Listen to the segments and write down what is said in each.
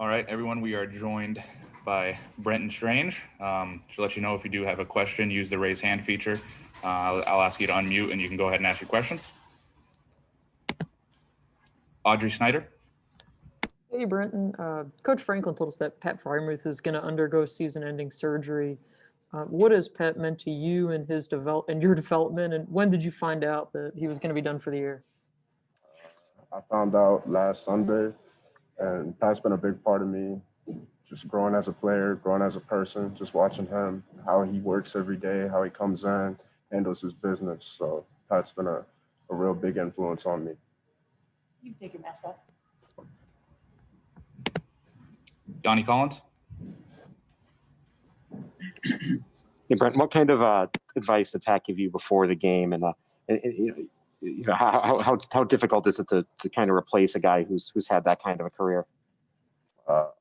All right, everyone, we are joined by Brenton Strange. To let you know, if you do have a question, use the raise hand feature. I'll ask you to unmute and you can go ahead and ask your question. Audrey Snyder. Hey, Brenton. Coach Franklin told us that Pat Frymuth is going to undergo season-ending surgery. What has Pat meant to you and your development, and when did you find out that he was going to be done for the year? I found out last Sunday, and Pat's been a big part of me, just growing as a player, growing as a person, just watching him, how he works every day, how he comes in, handles his business. So Pat's been a real big influence on me. You can take your mask off. Donnie Collins. Hey, Brent, what kind of advice did Pat give you before the game, and how difficult is it to kind of replace a guy who's had that kind of a career?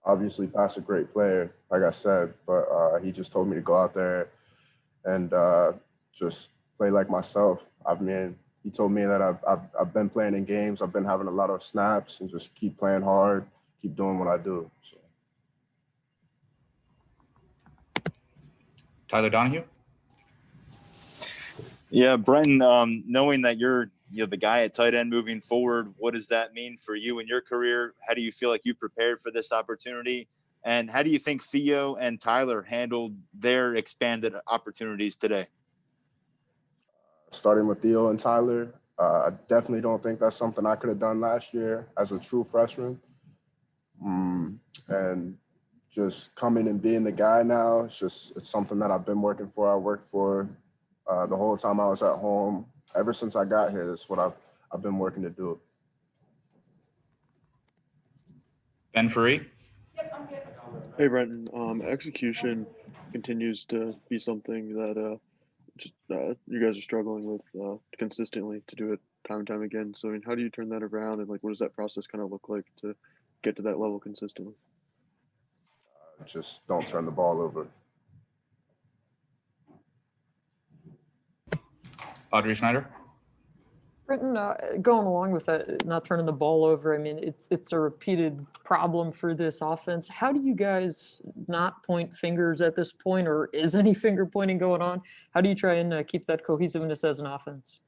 Obviously, Pat's a great player, like I said, but he just told me to go out there and just play like myself. I mean, he told me that I've been playing in games, I've been having a lot of snaps, and just keep playing hard, keep doing what I do. So. Tyler Donahue. Yeah, Brenton, knowing that you're the guy at tight end moving forward, what does that mean for you in your career? How do you feel like you prepared for this opportunity? And how do you think Theo and Tyler handled their expanded opportunities today? Starting with Theo and Tyler, I definitely don't think that's something I could have done last year as a true freshman. And just coming and being the guy now, it's something that I've been working for. I worked for the whole time I was at home. Ever since I got here, that's what I've been working to do. Ben Faree. Hey, Brenton. Execution continues to be something that you guys are struggling with consistently to do it time and time again. So, I mean, how do you turn that around, and what does that process kind of look like to get to that level consistently? Just don't turn the ball over. Audrey Snyder. Brenton, going along with that, not turning the ball over, I mean, it's a repeated problem for this offense. How do you guys not point fingers at this point, or is any finger pointing going on? How do you try and keep that cohesiveness as an offense?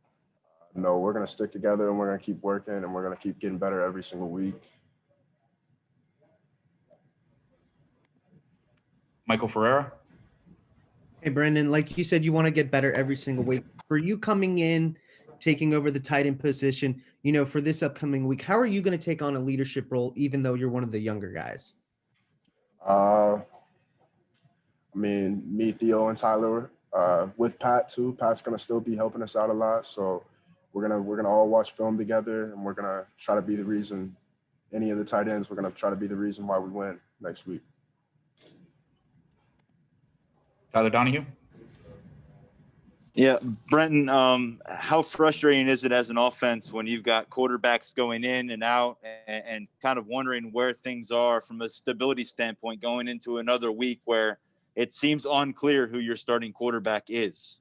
No, we're going to stick together, and we're going to keep working, and we're going to keep getting better every single week. Michael Ferreira. Hey, Brendan, like you said, you want to get better every single week. For you coming in, taking over the tight end position, for this upcoming week, how are you going to take on a leadership role, even though you're one of the younger guys? I mean, me, Theo, and Tyler, with Pat too. Pat's going to still be helping us out a lot. So we're gonna all watch film together, and we're going to try to be the reason, any of the tight ends, we're going to try to be the reason why we win next week. Tyler Donahue. Yeah, Brenton, how frustrating is it as an offense when you've got quarterbacks going in and out and kind of wondering where things are from a stability standpoint going into another week where it seems unclear who your starting quarterback is?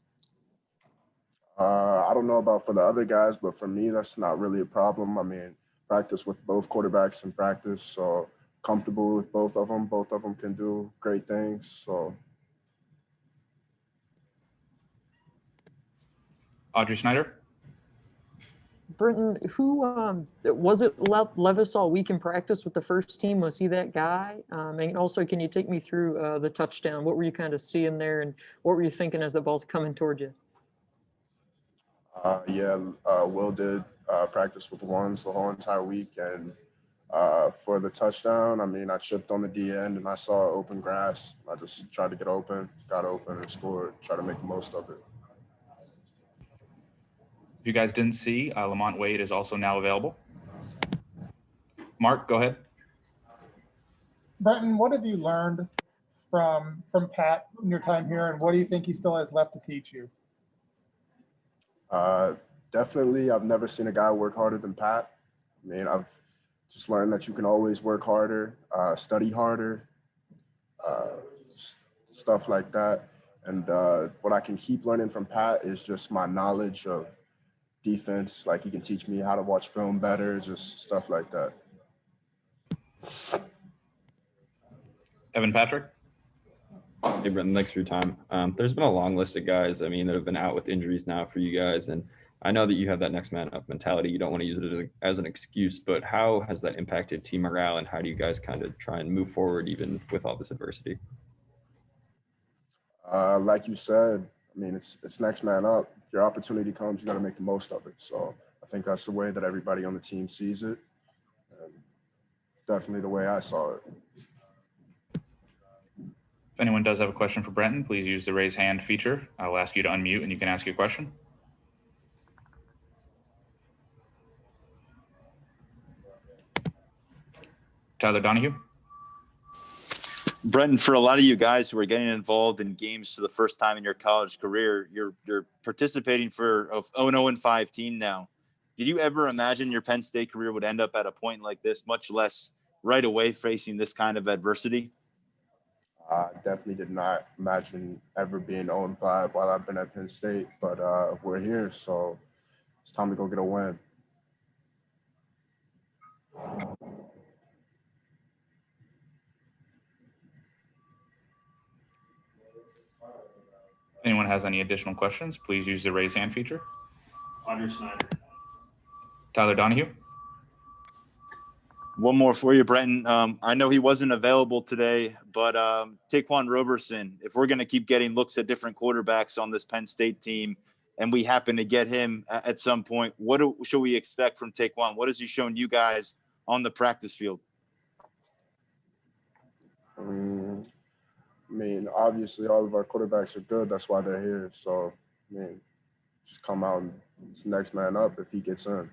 I don't know about for the other guys, but for me, that's not really a problem. I mean, practice with both quarterbacks in practice, so comfortable with both of them. Both of them can do great things, so. Audrey Snyder. Brenton, who was it? Levis all week in practice with the first team? Was he that guy? And also, can you take me through the touchdown? What were you kind of seeing there, and what were you thinking as the ball's coming toward you? Will did practice with the ones the whole entire week, and for the touchdown, I mean, I chipped on the D end and I saw open grass. I just tried to get open, got open, and scored. Try to make the most of it. If you guys didn't see, Lamont Wade is also now available. Mark, go ahead. Brenton, what have you learned from Pat in your time here, and what do you think he still has left to teach you? Definitely, I've never seen a guy work harder than Pat. I mean, I've just learned that you can always work harder, study harder, stuff like that. And what I can keep learning from Pat is just my knowledge of defense. Like, he can teach me how to watch film better, just stuff like that. Evan Patrick. Hey, Brenton, thanks for your time. There's been a long list of guys, I mean, that have been out with injuries now for you guys. And I know that you have that next man up mentality. You don't want to use it as an excuse, but how has that impacted team morale, and how do you guys kind of try and move forward even with all this adversity? Like you said, I mean, it's next man up. If your opportunity comes, you got to make the most of it. So I think that's the way that everybody on the team sees it. And definitely the way I saw it. If anyone does have a question for Brenton, please use the raise hand feature. I will ask you to unmute and you can ask your question. Tyler Donahue. Brenton, for a lot of you guys who are getting involved in games for the first time in your college career, you're participating for an 0-5 team now. Did you ever imagine your Penn State career would end up at a point like this, much less right away facing this kind of adversity? I definitely did not imagine ever being 0-5 while I've been at Penn State, but we're here, so it's time to go get a win. If anyone has any additional questions, please use the raise hand feature. Andre Snyder. Tyler Donahue. One more for you, Brenton. I know he wasn't available today, but Taquan Roberson, if we're going to keep getting looks at different quarterbacks on this Penn State team, and we happen to get him at some point, what should we expect from Taquan? What has he shown you guys on the practice field? I mean, obviously all of our quarterbacks are good. That's why they're here. So, I mean, just come out and it's next man up if he gets in.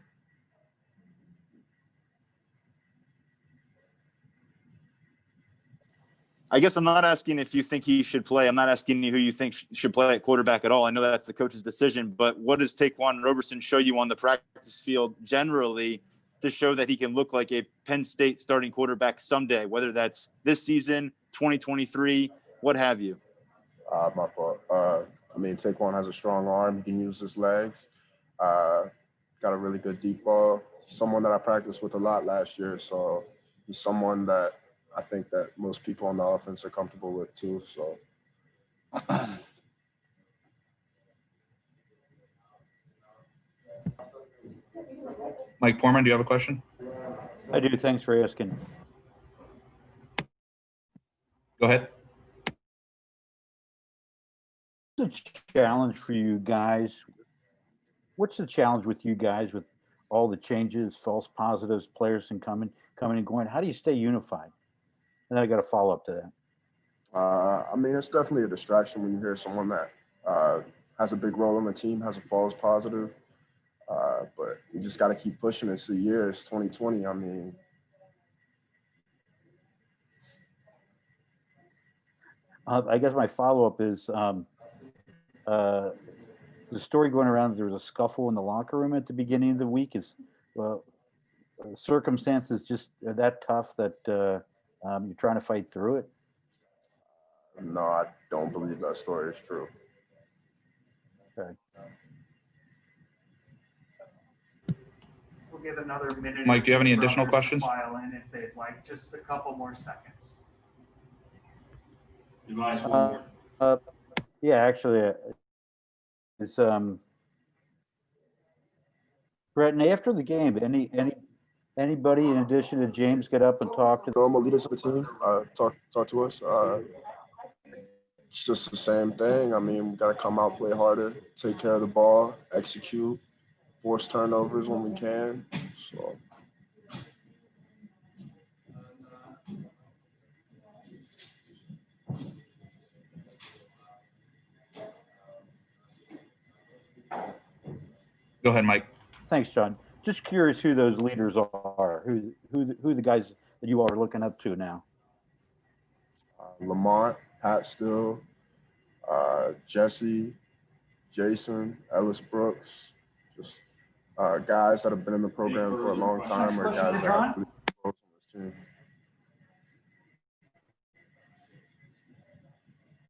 I guess I'm not asking if you think he should play. I'm not asking you who you think should play at quarterback at all. I know that's the coach's decision, but what does Taquan Roberson show you on the practice field generally to show that he can look like a Penn State starting quarterback someday, whether that's this season, 2023, what have you? My fault. I mean, Taquan has a strong arm. He can use his legs. Got a really good deep ball. Someone that I practiced with a lot last year. So he's someone that I think that most people on the offense are comfortable with too. So. Mike Porman, do you have a question? I do. Thanks for asking. Go ahead. What's the challenge for you guys? What's the challenge with you guys with all the changes, false positives, players and coming and going? How do you stay unified? And then I got a follow up to that. I mean, it's definitely a distraction when you hear someone that has a big role in the team, has a false positive. But you just got to keep pushing. It's the year. It's 2020. I mean, I guess my follow up is the story going around. There was a scuffle in the locker room at the beginning of the week. Is circumstances just that tough that you're trying to fight through it? No, I don't believe that story is true. Okay. We'll give another minute. Mike, do you have any additional questions? File in if they'd like, just a couple more seconds. Yeah, actually, it's Brenton, after the game, anybody in addition to James get up and talk to Normal leaders of the team talk to us. It's just the same thing. I mean, we got to come out, play harder, take care of the ball, execute, force turnovers when we can. So. Go ahead, Mike. Thanks, John. Just curious who those leaders are. Who the guys that you all are looking up to now? Lamont, Pat Still, Jesse, Jason, Ellis Brooks, just guys that have been in the program for a long time or guys that have really close on this team.